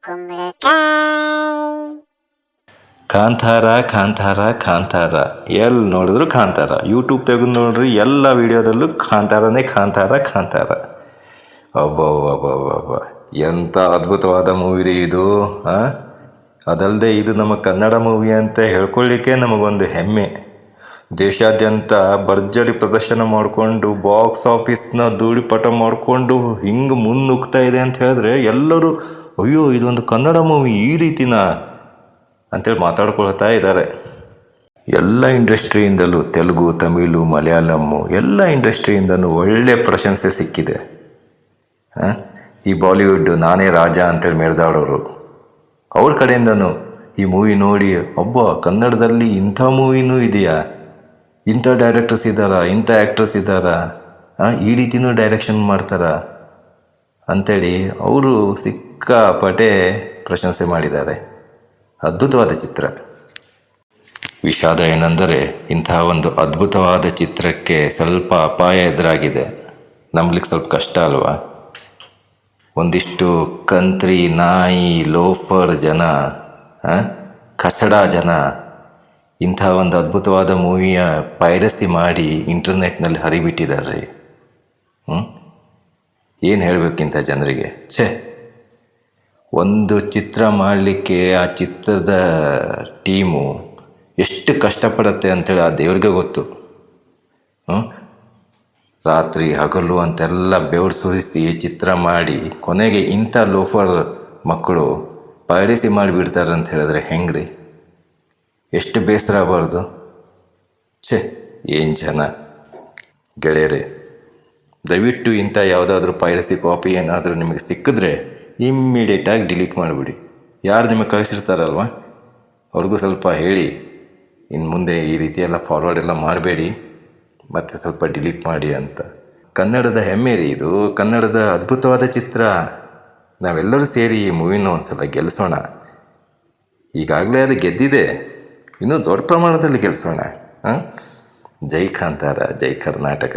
ಕುಂಬಳಕಾಯಿ. ಕಾಂತಾರ ಕಾಂತಾರ ಕಾಂತಾರ ಎಲ್ಲಿ ನೋಡಿದ್ರು ಕಾಂತಾರ. ಯೂಟ್ಯೂಬ್ ತೆಗೆದು ನೋಡ್ರಿ, ಎಲ್ಲ ವಿಡಿಯೋದಲ್ಲೂ ಕಾಂತಾರನೇ ಕಾಂತಾರ ಕಾಂತಾರ. ಅಬ್ಬಬ್ಬಬ್ಬಬ್ಬ, ಎಂಥ ಅದ್ಭುತವಾದ ಮೂವಿ ಇದು. ಅದಲ್ಲದೆ ಇದು ನಮ್ಮ ಕನ್ನಡ ಮೂವಿ ಅಂತ ಹೇಳ್ಕೊಳ್ಳಿಕ್ಕೆ ನಮಗೊಂದು ಹೆಮ್ಮೆ. ದೇಶಾದ್ಯಂತ ಭರ್ಜರಿ ಪ್ರದರ್ಶನ ಮಾಡಿಕೊಂಡು ಬಾಕ್ಸ್ ಆಫೀಸ್ನ ಧೂಳಿಪಟ ಮಾಡಿಕೊಂಡು ಹಿಂಗೆ ಮುನ್ನುಗ್ತಾ ಇದೆ ಅಂತ ಹೇಳಿದ್ರೆ ಎಲ್ಲರೂ ಅಯ್ಯೋ ಇದೊಂದು ಕನ್ನಡ ಮೂವಿ ಈ ರೀತಿನ ಅಂತೇಳಿ ಮಾತಾಡ್ಕೊಳ್ತಾ ಇದ್ದಾರೆ. ಎಲ್ಲ ಇಂಡಸ್ಟ್ರಿಯಿಂದಲೂ ತೆಲುಗು, ತಮಿಳು, ಮಲಯಾಳಮ್ಮು ಎಲ್ಲ ಇಂಡಸ್ಟ್ರಿಯಿಂದಲೂ ಒಳ್ಳೆ ಪ್ರಶಂಸೆ ಸಿಕ್ಕಿದೆ. ಈ ಬಾಲಿವುಡ್ ನಾನೇ ರಾಜ ಅಂತೇಳಿ ಮೆರೆದಾಡೋರು ಅವ್ರ ಕಡೆಯಿಂದನೂ ಈ ಮೂವಿ ನೋಡಿ ಒಬ್ಬ ಕನ್ನಡದಲ್ಲಿ ಇಂಥ ಮೂವಿನೂ ಇದೆಯಾ, ಇಂಥ ಡೈರೆಕ್ಟರ್ಸ್ ಇದ್ದಾರಾ, ಇಂಥ ಆ್ಯಕ್ಟರ್ಸ್ ಇದ್ದಾರಾ, ಈ ರೀತಿಯೂ ಡೈರೆಕ್ಷನ್ ಮಾಡ್ತಾರಾ ಅಂಥೇಳಿ ಅವರು ಸಿಕ್ಕಾಪಟ್ಟೆ ಪ್ರಶಂಸೆ ಮಾಡಿದ್ದಾರೆ. ಅದ್ಭುತವಾದ ಚಿತ್ರ. ವಿಷಾದ ಏನೆಂದರೆ ಇಂತಹ ಒಂದು ಅದ್ಭುತವಾದ ಚಿತ್ರಕ್ಕೆ ಸ್ವಲ್ಪ ಅಪಾಯ ಎದುರಾಗಿದೆ. ನಂಬಲಿಕ್ಕೆ ಸ್ವಲ್ಪ ಕಷ್ಟ ಅಲ್ವಾ? ಒಂದಿಷ್ಟು ಕಂತ್ರಿ, ನಾಯಿ, ಲೋಫರ್ ಜನ, ಕಚಡ ಜನ ಇಂಥ ಒಂದು ಅದ್ಭುತವಾದ ಮೂವಿಯ ಪೈರಸಿ ಮಾಡಿ ಇಂಟರ್ನೆಟ್ನಲ್ಲಿ ಹರಿಬಿಟ್ಟಿದ್ದಾರೆ. ಏನು ಹೇಳಬೇಕಿಂತ ಜನರಿಗೆ? ಒಂದು ಚಿತ್ರ ಮಾಡಲಿಕ್ಕೆ ಆ ಚಿತ್ರದ ಟೀಮು ಎಷ್ಟು ಕಷ್ಟಪಡುತ್ತೆ ಅಂಥೇಳಿ ಆ ದೇವ್ರಿಗೆ ಗೊತ್ತು. ರಾತ್ರಿ ಹಗಲು ಅಂತೆಲ್ಲ ಬೆವರು ಸುರಿಸಿ ಚಿತ್ರ ಮಾಡಿ ಕೊನೆಗೆ ಇಂಥ ಲೋಫರ್ ಮಕ್ಕಳು ಪೈರಸಿ ಮಾಡಿಬಿಡ್ತಾರೆ ಅಂತ ಹೇಳಿದ್ರೆ ಹೆಂಗ್ರಿ? ಎಷ್ಟು ಬೇಸರ ಆಗಬಾರ್ದು? ಏನು ಜನ ಗೆಳೆಯರೇ, ದಯವಿಟ್ಟು ಇಂಥ ಯಾವುದಾದ್ರೂ ಪೈರಸಿ ಕಾಪಿ ಏನಾದರೂ ನಿಮಗೆ ಸಿಕ್ಕಿದ್ರೆ ಇಮ್ಮಿಡಿಯೇಟಾಗಿ ಡಿಲೀಟ್ ಮಾಡಿಬಿಡಿ. ಯಾರು ನಿಮಗೆ ಕಳಿಸಿರ್ತಾರಲ್ವ ಅವ್ರಿಗೂ ಸ್ವಲ್ಪ ಹೇಳಿ, ಇನ್ನು ಮುಂದೆ ಈ ರೀತಿ ಎಲ್ಲ ಫಾರ್ವರ್ಡ್ ಎಲ್ಲ ಮಾಡಬೇಡಿ, ಮತ್ತು ಸ್ವಲ್ಪ ಡಿಲೀಟ್ ಮಾಡಿ ಅಂತ. ಕನ್ನಡದ ಹೆಮ್ಮೆ ರೀ ಇದು, ಕನ್ನಡದ ಅದ್ಭುತವಾದ ಚಿತ್ರ. ನಾವೆಲ್ಲರೂ ಸೇರಿ ಈ ಮೂವಿನ ಒಂದು ಸಲ ಗೆಲ್ಲಿಸೋಣ. ಈಗಾಗಲೇ ಅದು ಗೆದ್ದಿದೆ, ಇನ್ನೂ ದೊಡ್ಡ ಪ್ರಮಾಣದಲ್ಲಿ ಗೆಲ್ಲಿಸೋಣ. ಜೈ ಕಾಂತಾರ, ಜೈ ಕರ್ನಾಟಕ.